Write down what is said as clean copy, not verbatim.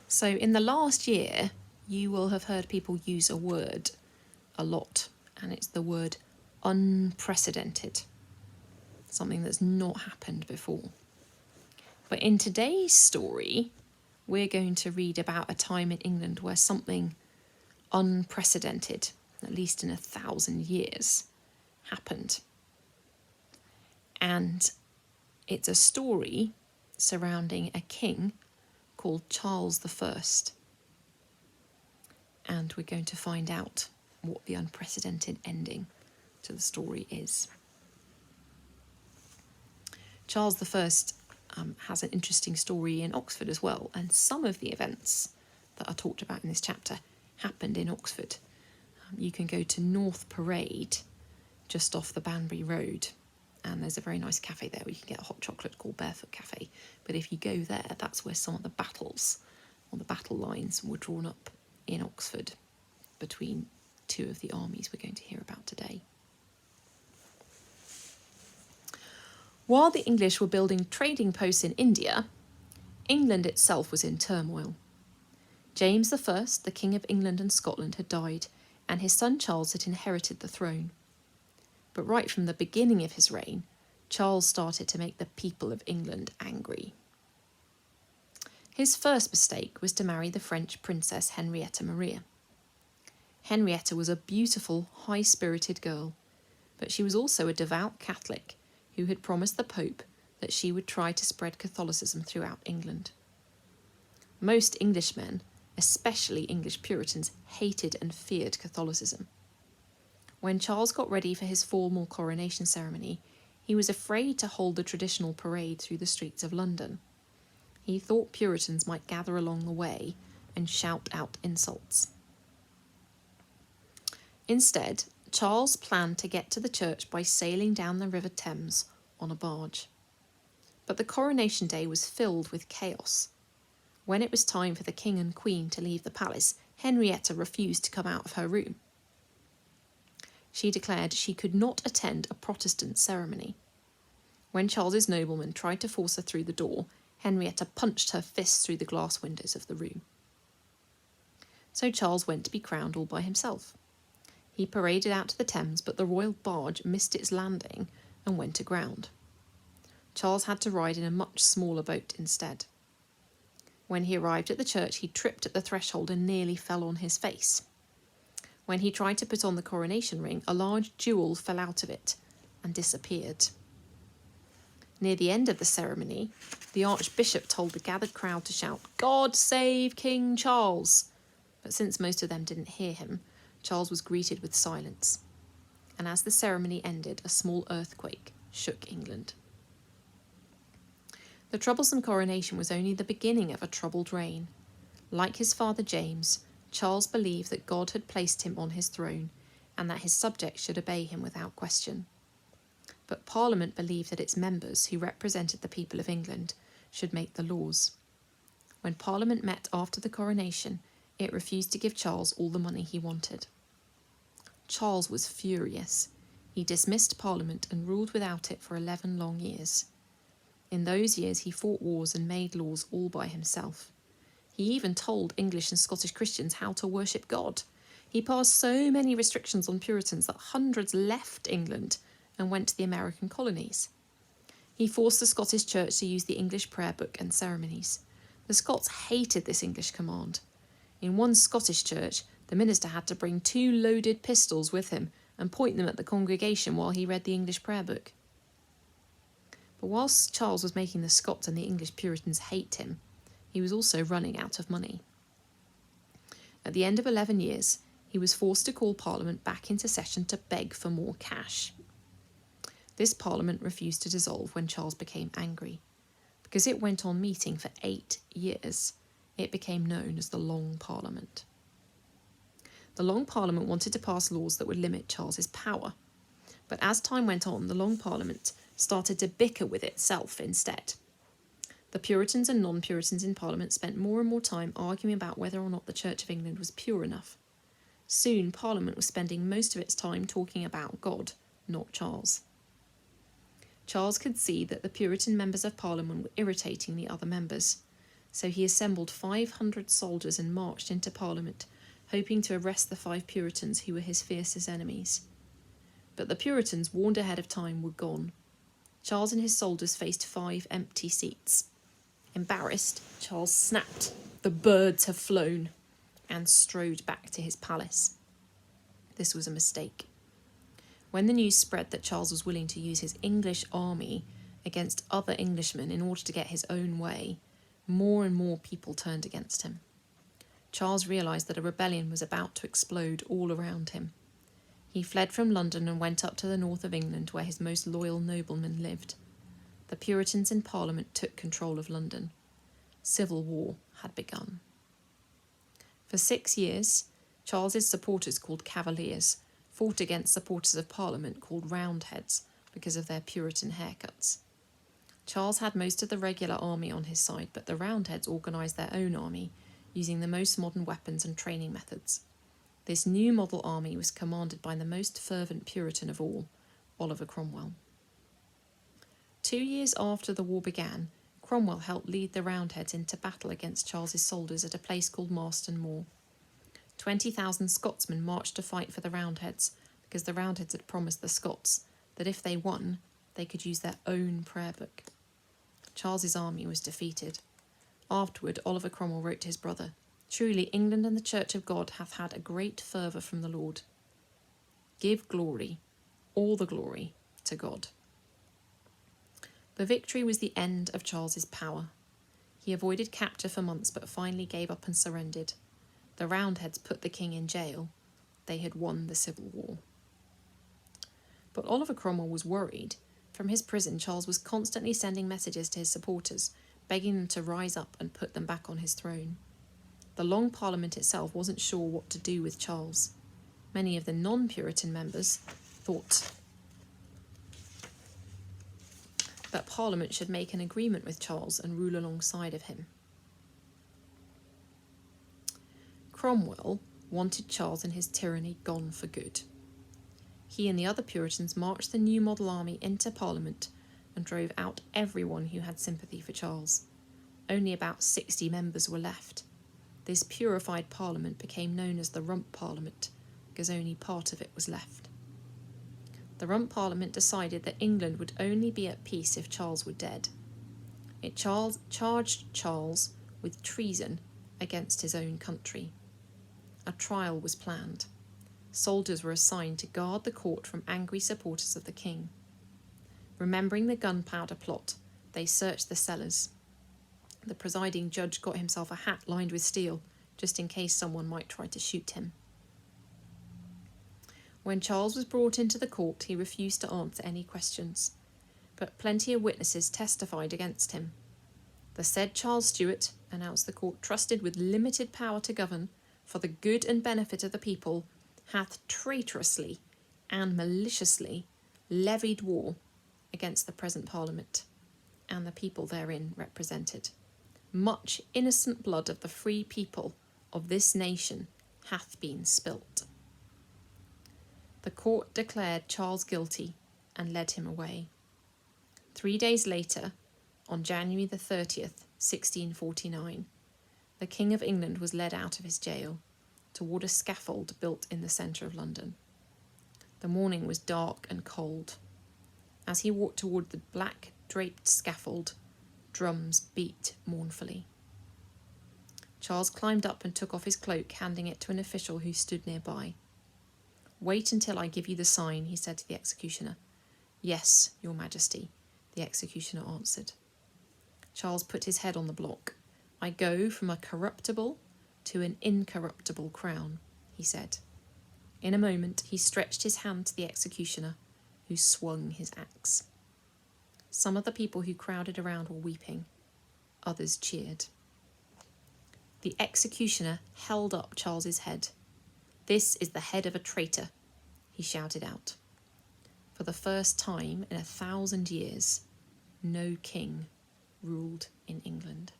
So in the last year, you will have heard people use a word a lot, and it's the word unprecedented, something that's not happened before. But in today's story, we're going to read about a time in England where something unprecedented, at least in 1,000 years, happened. And it's a story surrounding a king called Charles I. And we're going to find out what the unprecedented ending to the story is. Charles I has an interesting story in Oxford as well, and some of the events that are talked about in this chapter happened in Oxford. You can go to North Parade, just off the Banbury Road, and there's a very nice cafe there where you can get a hot chocolate called Barefoot Cafe. But if you go there, that's where some of the battles or the battle lines were drawn up in Oxford between two of the armies we're going to hear about today. While the English were building trading posts in India, England itself was in turmoil. James I, the King of England and Scotland, had died, and his son Charles had inherited the throne. But right from the beginning of his reign, Charles started to make the people of England angry. His first mistake was to marry the French princess Henrietta Maria. Henrietta was a beautiful, high-spirited girl, but she was also a devout Catholic who had promised the Pope that she would try to spread Catholicism throughout England. Most Englishmen, especially English Puritans, hated and feared Catholicism. When Charles got ready for his formal coronation ceremony, he was afraid to hold the traditional parade through the streets of London. He thought Puritans might gather along the way and shout out insults. Instead, Charles planned to get to the church by sailing down the River Thames on a barge. But the coronation day was filled with chaos. When it was time for the king and queen to leave the palace, Henrietta refused to come out of her room. She declared she could not attend a Protestant ceremony. When Charles's noblemen tried to force her through the door, Henrietta punched her fists through the glass windows of the room. So Charles went to be crowned all by himself. He paraded out to the Thames, but the royal barge missed its landing and went aground. Charles had to ride in a much smaller boat instead. When he arrived at the church, he tripped at the threshold and nearly fell on his face. When he tried to put on the coronation ring, a large jewel fell out of it and disappeared. Near the end of the ceremony, the Archbishop told the gathered crowd to shout, "God save King Charles!" But since most of them didn't hear him, Charles was greeted with silence. And as the ceremony ended, a small earthquake shook England. The troublesome coronation was only the beginning of a troubled reign. Like his father James, Charles believed that God had placed him on his throne and that his subjects should obey him without question. But Parliament believed that its members, who represented the people of England, should make the laws. When Parliament met after the coronation, it refused to give Charles all the money he wanted. Charles was furious. He dismissed Parliament and ruled without it for 11 long years. In those years he fought wars and made laws all by himself. He even told English and Scottish Christians how to worship God. He passed so many restrictions on Puritans that hundreds left England and went to the American colonies. He forced the Scottish Church to use the English prayer book and ceremonies. The Scots hated this English command. In one Scottish church, the minister had to bring 2 loaded pistols with him and point them at the congregation while he read the English prayer book. But whilst Charles was making the Scots and the English Puritans hate him, he was also running out of money. At the end of 11 years, he was forced to call Parliament back into session to beg for more cash. This Parliament refused to dissolve when Charles became angry. Because it went on meeting for 8 years, it became known as the Long Parliament. The Long Parliament wanted to pass laws that would limit Charles's power. But as time went on, the Long Parliament started to bicker with itself instead. The Puritans and non-Puritans in Parliament spent more and more time arguing about whether or not the Church of England was pure enough. Soon, Parliament was spending most of its time talking about God, not Charles. Charles could see that the Puritan members of Parliament were irritating the other members, So he assembled 500 soldiers and marched into Parliament, hoping to arrest the 5 Puritans who were his fiercest enemies. But the Puritans, warned ahead of time, were gone. Charles and his soldiers faced 5 empty seats. Embarrassed, Charles snapped, "The birds have flown," and strode back to his palace. This was a mistake. When the news spread that Charles was willing to use his English army against other Englishmen in order to get his own way, more and more people turned against him. Charles realised that a rebellion was about to explode all around him. He fled from London and went up to the north of England, where his most loyal noblemen lived. The Puritans in Parliament took control of London. Civil war had begun. For 6 years, Charles's supporters, called Cavaliers, fought against supporters of Parliament called Roundheads because of their Puritan haircuts. Charles had most of the regular army on his side, but the Roundheads organised their own army, using the most modern weapons and training methods. This new model army was commanded by the most fervent Puritan of all, Oliver Cromwell. 2 years after the war began, Cromwell helped lead the Roundheads into battle against Charles's soldiers at a place called Marston Moor. 20,000 Scotsmen marched to fight for the Roundheads because the Roundheads had promised the Scots that if they won, they could use their own prayer book. Charles's army was defeated. Afterward, Oliver Cromwell wrote to his brother, "Truly, England and the Church of God hath had a great fervour from the Lord. Give glory, all the glory, to God." The victory was the end of Charles's power. He avoided capture for months, but finally gave up and surrendered. The Roundheads put the king in jail. They had won the Civil War. But Oliver Cromwell was worried. From his prison, Charles was constantly sending messages to his supporters, begging them to rise up and put them back on his throne. The Long Parliament itself wasn't sure what to do with Charles. Many of the non-Puritan members thought that Parliament should make an agreement with Charles and rule alongside of him. Cromwell wanted Charles and his tyranny gone for good. He and the other Puritans marched the new model army into Parliament and drove out everyone who had sympathy for Charles. Only about 60 members were left. This purified Parliament became known as the Rump Parliament because only part of it was left. The Rump Parliament decided that England would only be at peace if Charles were dead. It charged Charles with treason against his own country. A trial was planned. Soldiers were assigned to guard the court from angry supporters of the king. Remembering the gunpowder plot, they searched the cellars. The presiding judge got himself a hat lined with steel, just in case someone might try to shoot him. When Charles was brought into the court, he refused to answer any questions, but plenty of witnesses testified against him. The said Charles Stuart, announced the court, trusted with limited power to govern, for the good and benefit of the people, hath traitorously and maliciously levied war against the present Parliament, and the people therein represented. Much innocent blood of the free people of this nation hath been spilt. The court declared Charles guilty and led him away. 3 days later, on January the 30th, 1649, the King of England was led out of his jail toward a scaffold built in the centre of London. The morning was dark and cold. As he walked toward the black draped scaffold, drums beat mournfully. Charles climbed up and took off his cloak, handing it to an official who stood nearby. "Wait until I give you the sign," he said to the executioner. "Yes, Your Majesty," the executioner answered. Charles put his head on the block. "I go from a corruptible to an incorruptible crown," he said. In a moment, he stretched his hand to the executioner, who swung his axe. Some of the people who crowded around were weeping. Others cheered. The executioner held up Charles's head. "This is the head of a traitor," he shouted out. For the first time in 1,000 years, no king ruled in England.